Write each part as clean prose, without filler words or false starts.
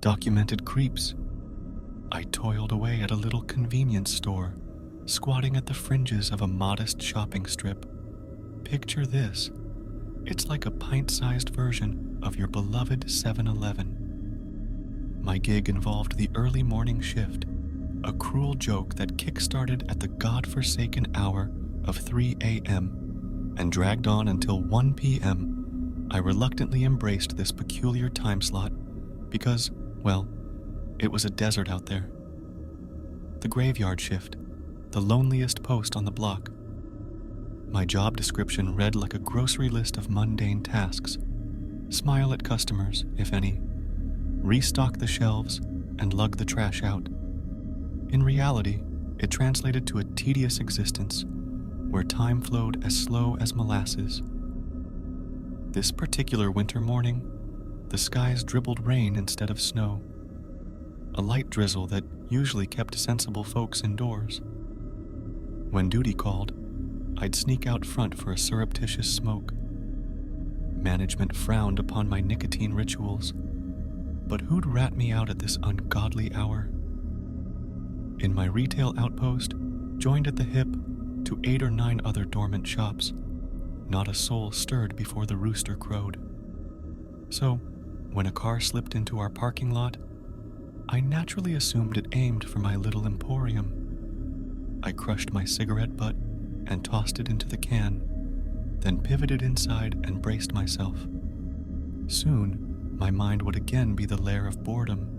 documented creeps. I toiled away at a little convenience store, squatting at the fringes of a modest shopping strip. Picture this. It's like a pint-sized version of your beloved 7-Eleven. My gig involved the early morning shift, a cruel joke that kick-started at the godforsaken hour of 3 a.m. and dragged on until 1 p.m. I reluctantly embraced this peculiar time slot because, well, it was a desert out there. The graveyard shift, the loneliest post on the block. My job description read like a grocery list of mundane tasks. Smile at customers, if any. Restock the shelves and lug the trash out. In reality, it translated to a tedious existence where time flowed as slow as molasses. This particular winter morning, the skies dribbled rain instead of snow, a light drizzle that usually kept sensible folks indoors. When duty called, I'd sneak out front for a surreptitious smoke. Management frowned upon my nicotine rituals, but who'd rat me out at this ungodly hour? In my retail outpost, joined at the hip to 8 or 9 other dormant shops, not a soul stirred before the rooster crowed. So, when a car slipped into our parking lot, I naturally assumed it aimed for my little emporium. I crushed my cigarette butt and tossed it into the can, then pivoted inside and braced myself. Soon, my mind would again be the lair of boredom.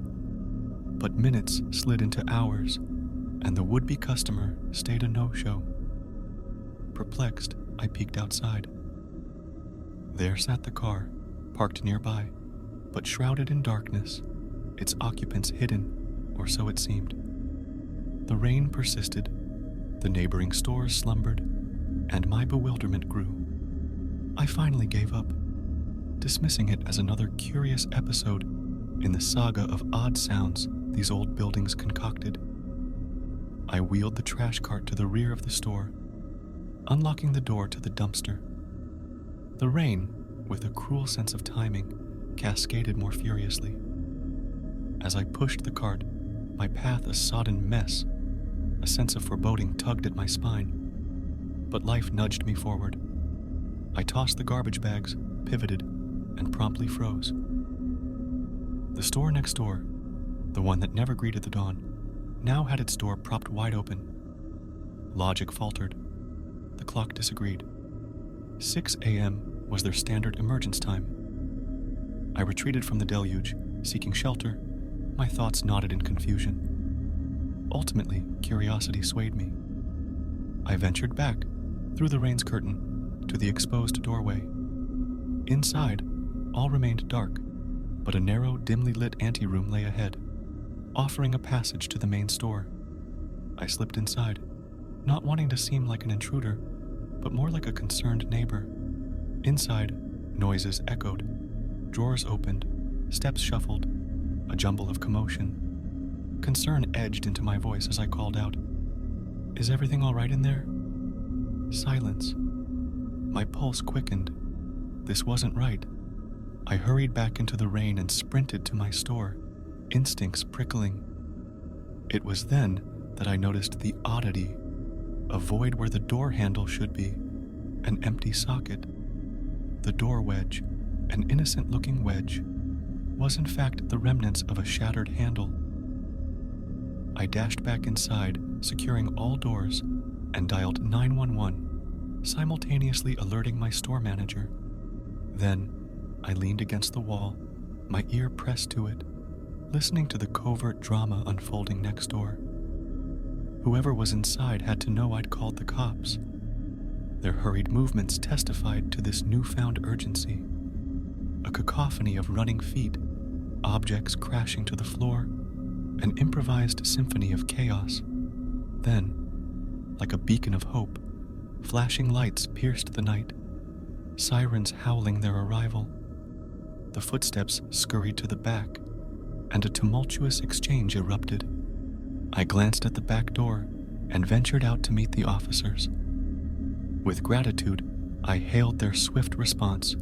But minutes slid into hours, and the would-be customer stayed a no-show. Perplexed, I peeked outside. There sat the car, parked nearby, but shrouded in darkness, its occupants hidden, or so it seemed. The rain persisted, the neighboring stores slumbered, and my bewilderment grew. I finally gave up, dismissing it as another curious episode in the saga of odd sounds these old buildings concocted. I wheeled the trash cart to the rear of the store, unlocking the door to the dumpster. The rain, with a cruel sense of timing, cascaded more furiously. As I pushed the cart, my path a sodden mess, a sense of foreboding tugged at my spine. But life nudged me forward. I tossed the garbage bags, pivoted, and promptly froze. The store next door, the one that never greeted the dawn, now had its door propped wide open. Logic faltered. The clock disagreed. 6 a.m. was their standard emergence time. I retreated from the deluge, seeking shelter, my thoughts knotted in confusion. Ultimately, curiosity swayed me. I ventured back, through the rain's curtain, to the exposed doorway. Inside, all remained dark, but a narrow, dimly lit anteroom lay ahead, offering a passage to the main store. I slipped inside, not wanting to seem like an intruder, but more like a concerned neighbor. Inside, noises echoed, drawers opened, steps shuffled, a jumble of commotion. Concern edged into my voice as I called out, "Is everything all right in there?" Silence. My pulse quickened. This wasn't right. I hurried back into the rain and sprinted to my store, instincts prickling. It was then that I noticed the oddity, a void where the door handle should be, an empty socket. The door wedge, an innocent-looking wedge, was in fact the remnants of a shattered handle. I dashed back inside, securing all doors, and dialed 911, simultaneously alerting my store manager. Then, I leaned against the wall, my ear pressed to it, listening to the covert drama unfolding next door. Whoever was inside had to know I'd called the cops. Their hurried movements testified to this newfound urgency. A cacophony of running feet, objects crashing to the floor, an improvised symphony of chaos. Then, like a beacon of hope, flashing lights pierced the night, sirens howling their arrival. The footsteps scurried to the back, and a tumultuous exchange erupted. I glanced at the back door and ventured out to meet the officers. With gratitude, I hailed their swift response,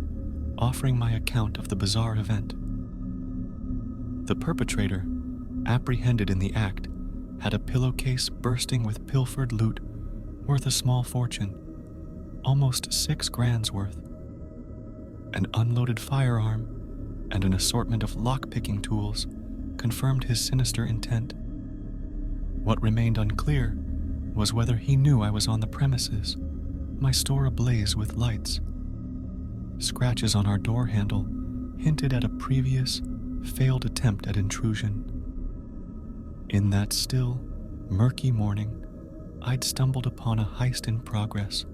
offering my account of the bizarre event. The perpetrator, apprehended in the act, had a pillowcase bursting with pilfered loot worth a small fortune, almost 6 grand's worth. An unloaded firearm and an assortment of lock-picking tools confirmed his sinister intent. What remained unclear was whether he knew I was on the premises, my store ablaze with lights. Scratches on our door handle hinted at a previous, failed attempt at intrusion. In that still, murky morning, I'd stumbled upon a heist in progress.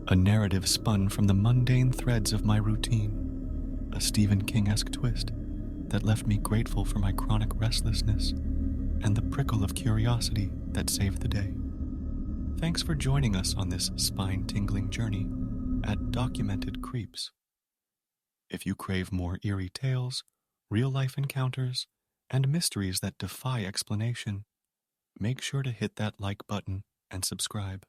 A narrative spun from the mundane threads of my routine, a Stephen King-esque twist that left me grateful for my chronic restlessness and the prickle of curiosity that saved the day. Thanks for joining us on this spine-tingling journey at Documented Creeps. If you crave more eerie tales, real-life encounters, and mysteries that defy explanation, make sure to hit that like button and subscribe.